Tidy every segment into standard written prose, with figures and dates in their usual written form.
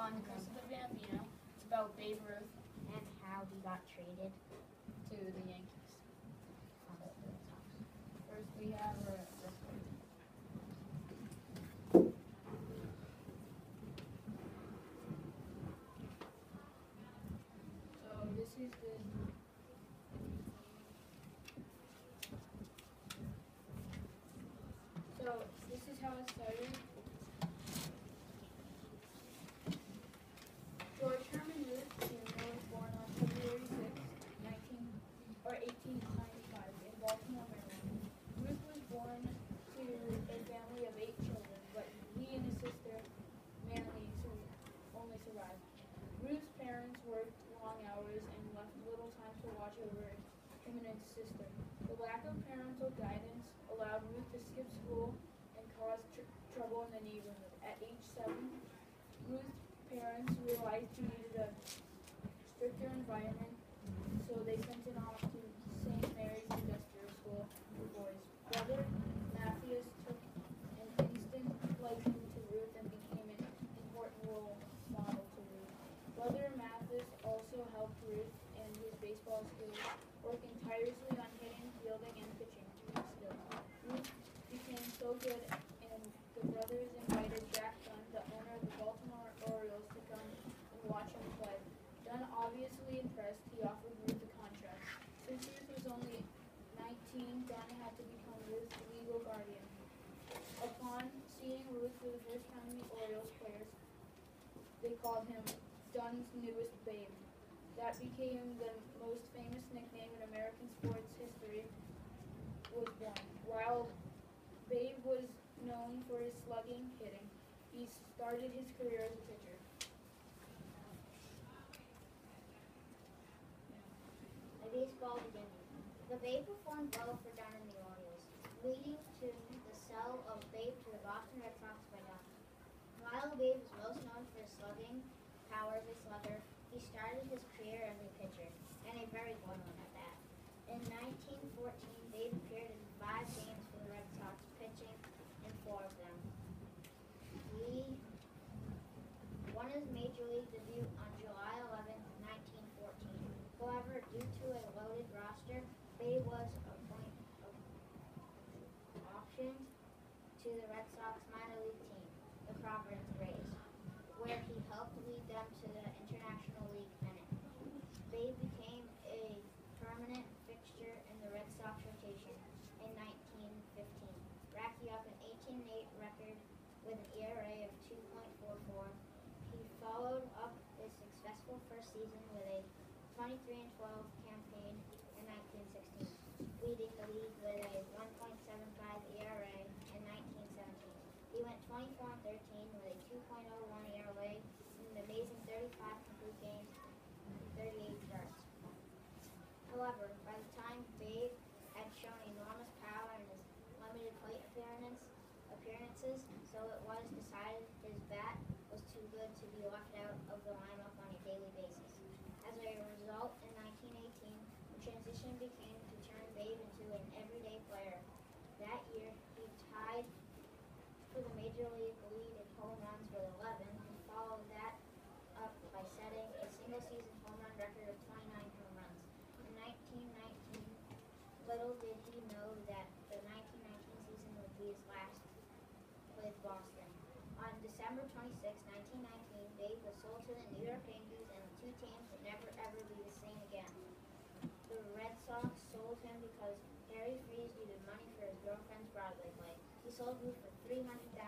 on Chris the Bambino. It's about Babe Ruth and how he got traded. to the Yankees. First we have so this is the so this is how it started. George Herman Ruth Jr. was born on February 6, 1895 in Baltimore, Maryland. Ruth was born to a family of 8 children, but he and his sister Manly only survived. Ruth's parents worked long hours and left little time to watch over him and his sister. The lack of parental guidance allowed Ruth to skip school and caused trouble in the neighborhood. At age 7, Ruth's parents realized he needed a stricter environment, so they sent him off to St. Mary's Industrial School for boys. Brother Matthias took an instant liking to Ruth and became an important role model to Ruth. Brother Mathis also helped Ruth in his baseball skills, working tirelessly on hitting, fielding, and pitching skills. Ruth became so good, and the brothers invited Jack Dunn, the owner of the Baltimore Orioles, to come and watch him play. Dunn, obviously impressed, he offered Ruth a contract. Since Ruth was only 19, Dunn had to become Ruth's legal guardian. Upon seeing Ruth for the first time, the Orioles players, they called him Dunn's newest babe. That became the most famous nickname in American sports history was born. While Babe was known for his slugging hitting, he started his career as a pitcher. The baseball beginning. The Babe performed well for Dunn and the Orioles, leading to the sale of Babe to the Boston Red Sox by Dunn. While Babe is most known for his slugging power as a slugger, he started his career as a pitcher, and a very good one at that. In 1914, Babe appeared in 5 games for the Red Sox, pitching in 4 of them. He won his major league debut on July 11, 1914. However, due to a loaded roster, Babe was auctioned to the Red Sox minor league team, the Providence Rays, where he helped lead them to the International League pennant. Babe became a permanent fixture in the Red Sox rotation in 1915, racking up an 18-8 record with an ERA of 2.44. He followed up his successful first season with a 23-12 campaign in 1916, leading the league with a 1.75 ERA in 1917. He went 24-13 with a 2.01 ERA in an amazing 35 complete games and 38 starts. However, by the time Babe had shown enormous power in his limited plate appearances, so it was decided his bat was too good to be left out of the lineup on a daily basis. As a result, in 1918, the transition became to turn Babe into an everyday player. That year, he tied for the Major League lead in home runs with 11, and followed that up by setting a single-season home run record of 29 home runs. In 1919, little did he know that the 1919 season would be his last with Boston. On December 26, 1919, Babe was sold to the New York Yankees, and the two teams would never ever be the same again. The Red Sox sold him because Harry Freese needed money for his girlfriend's Broadway play. He sold Ruth for $300,000 to the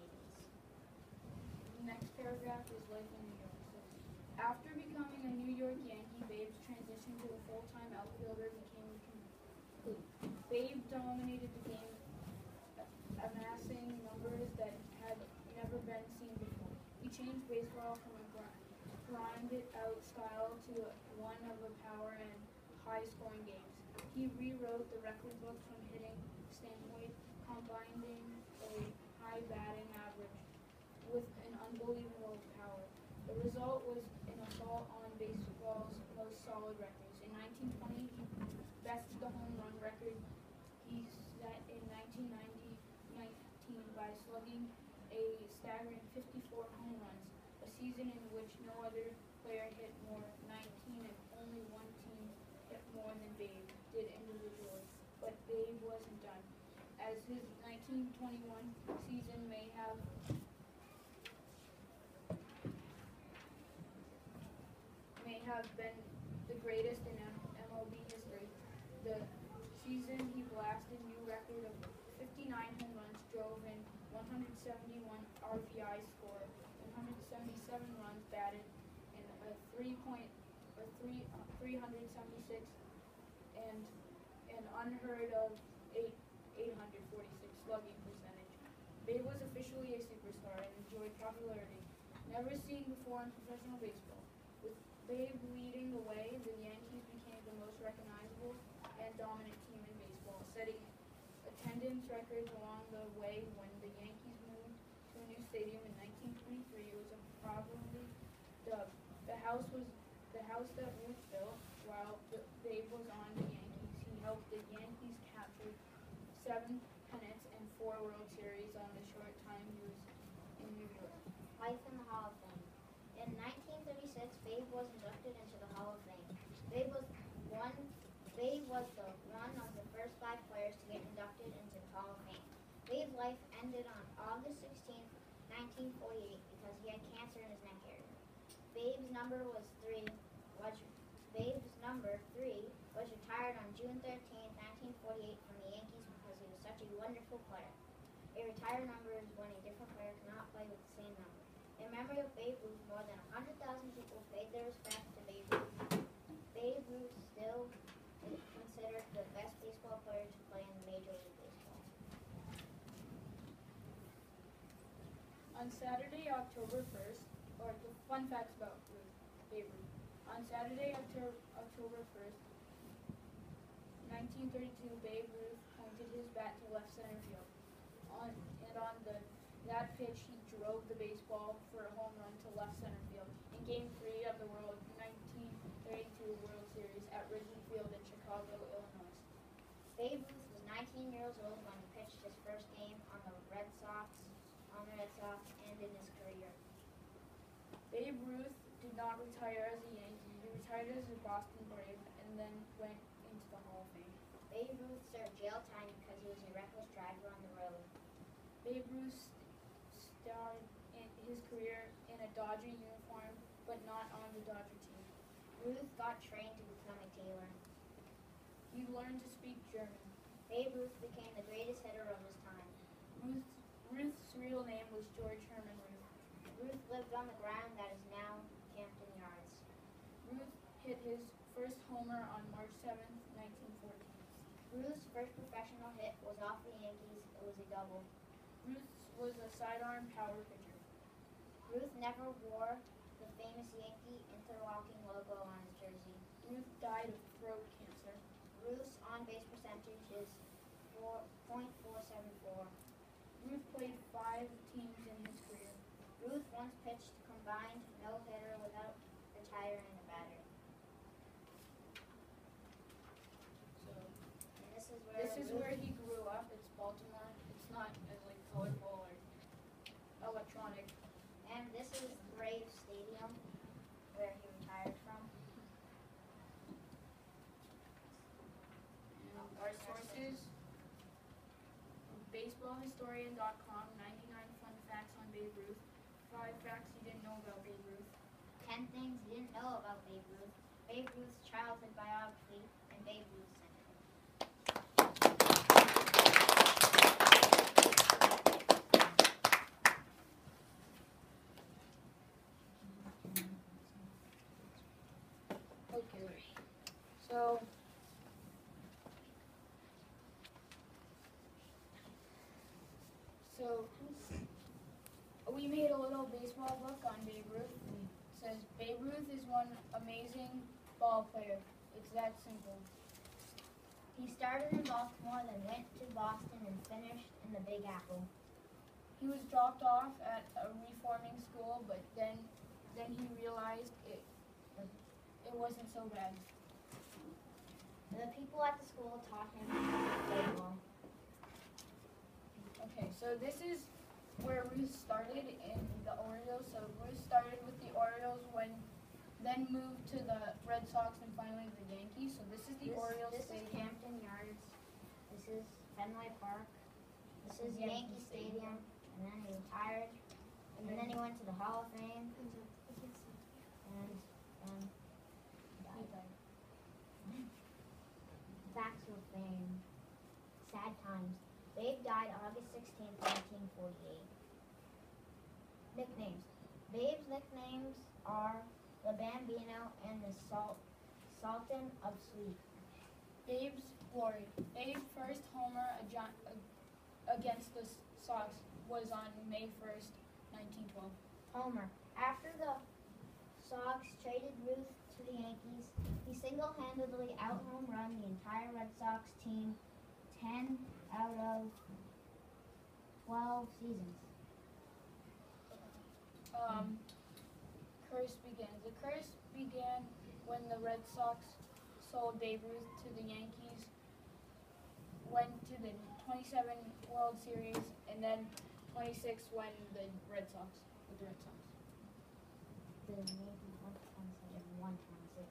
Yankees. The next paragraph is life in New York. So, after becoming a New York Yankee, Babe's transition to a full-time outfielder became complete. Babe dominated the game, amassing numbers that had never been seen before. He changed baseball from a grind-out style to one of a power and high-scoring games. He rewrote the record books from hitting standpoint, combining a high batting average with an unbelievable power. The result was an assault on baseball's most solid records. In 1920, he bested the home run record he set in 1919 by slugging a staggering 54 home runs, a season as his 1921 season may have been the greatest in MLB history. The season he blasted new record of 59 home runs, drove in 171 RBI score, 177 runs batted, and a 376 and an unheard of 846 slugging percentage. Babe was officially a superstar and enjoyed popularity never seen before in professional baseball. With Babe leading the way, the Yankees became the most recognizable and dominant team in baseball, setting attendance records along the way. When the Yankees moved to a new stadium in 1923, it was probably dubbed the house that Ruth built while Babe was on the Yankees. He helped the Yankees capture 7 pennants and 4 World Series on the short time he was in New York. Life in the Hall of Fame. In 1936, Babe was inducted into the Hall of Fame. Babe was one of the first 5 players to get inducted into the Hall of Fame. Babe's life ended on August 16, 1948, because he had cancer in his neck area. Babe's number 3 was retired on June 13, 1948 from the Yankees because he was such a wonderful player. A retired number is when a different player cannot play with the same number. In memory of Babe Ruth, more than 100,000 people paid their respects to Babe Ruth. Babe Ruth still is considered the best baseball player to play in Major League Baseball. On Saturday, October 1st, or the fun facts about Babe Ruth. On Saturday, October 1st, 1932, Babe Ruth pointed his bat to left center field. On that pitch, he drove the baseball for a home run to left center field in Game 3 of the 1932 World Series at Wrigley Field in Chicago, Illinois. Babe Ruth was 19 years old when he pitched his first game on the Red Sox, and in his career. Babe Ruth did not retire as a Yankee. He retired as a Boston Brave and then went into the Hall of Fame. Babe Ruth served jail time because he was a reckless driver on the road. Babe Ruth started in his career in a Dodger uniform, but not on the Dodger team. Ruth got trained to become a tailor. He learned to speak German. Babe Ruth became the greatest hitter of his time. Ruth's real name was George Herman Ruth. Ruth lived on the ground that is now Campton Yards. Ruth hit his first homer on March 7, 1914. Ruth's first professional hit was off the Yankees. It was a double. Ruth was a sidearm power pitcher. Ruth never wore the famous Yankee interlocking logo on his jersey. Ruth died of throat cancer. Ruth's on-base percentage is .474. Ruth played 5 teams in his career. Ruth once pitched combined no-hitter without retiring a batter. So And this is where he grew up. It's Baltimore. It's not as colorful or electronic. And this is Braves Stadium, where he retired from. Our sources: baseballhistorian.com, 99 fun facts on Babe Ruth, 5 facts you didn't know about Babe Ruth, 10 things you didn't know about Babe Ruth, Babe Ruth's childhood biography, and Babe Ruth Center. Okay, so we made a little baseball book on Babe Ruth. It says Babe Ruth is one amazing ball player. It's that simple. He started in Baltimore, then went to Boston, and finished in the Big Apple. He was dropped off at a reforming school, but then he realized it wasn't so bad. The people at the school taught him to play ball. Okay, so this is where Ruth started in the Orioles. So Ruth started with the Orioles, then moved to the Red Sox, and finally the Yankees. So this is the Orioles This is Stadium. Campton Yards. This is Fenway Park. This is Yankee Stadium, and then he retired, and then he went to the Hall of Fame, and died. Facts of fame. Sad times. Babe died August 16th, 1948. Nicknames. Babe's nicknames are the Bambino and the Sultan of Sleep. Babe's glory. Babe's first homer against the Sox was on May 1st, 1912. Homer. After the Sox traded Ruth to the Yankees, he single-handedly out-home run the entire Red Sox team 10 out of 12 seasons. Curse begins. The curse began when the Red Sox sold Babe Ruth to the Yankees, went to the 27 World Series, and then 26 when the Red Sox, with the Red Sox. The Yankees won 27, won 26.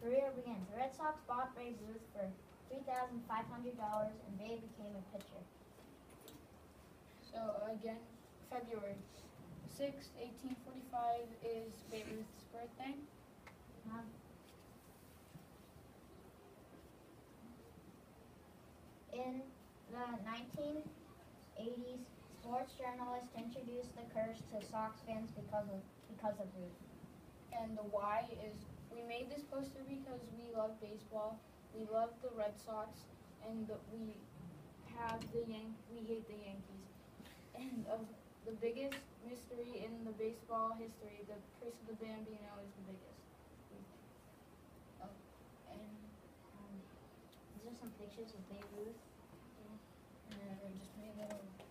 Career begins. The Red Sox bought Babe Ruth for $3,500 and Babe became a pitcher. So again, February 6th, 1845 is Babe Ruth's birthday. In the 1980s, sports journalists introduced the curse to Sox fans because of Ruth. And the why is we made this poster because we love baseball, we love the Red Sox, and we hate the Yankees. And the biggest mystery in the baseball history, the curse of the Bambino, is the biggest. These are some pictures of Babe Ruth. And I just made that over.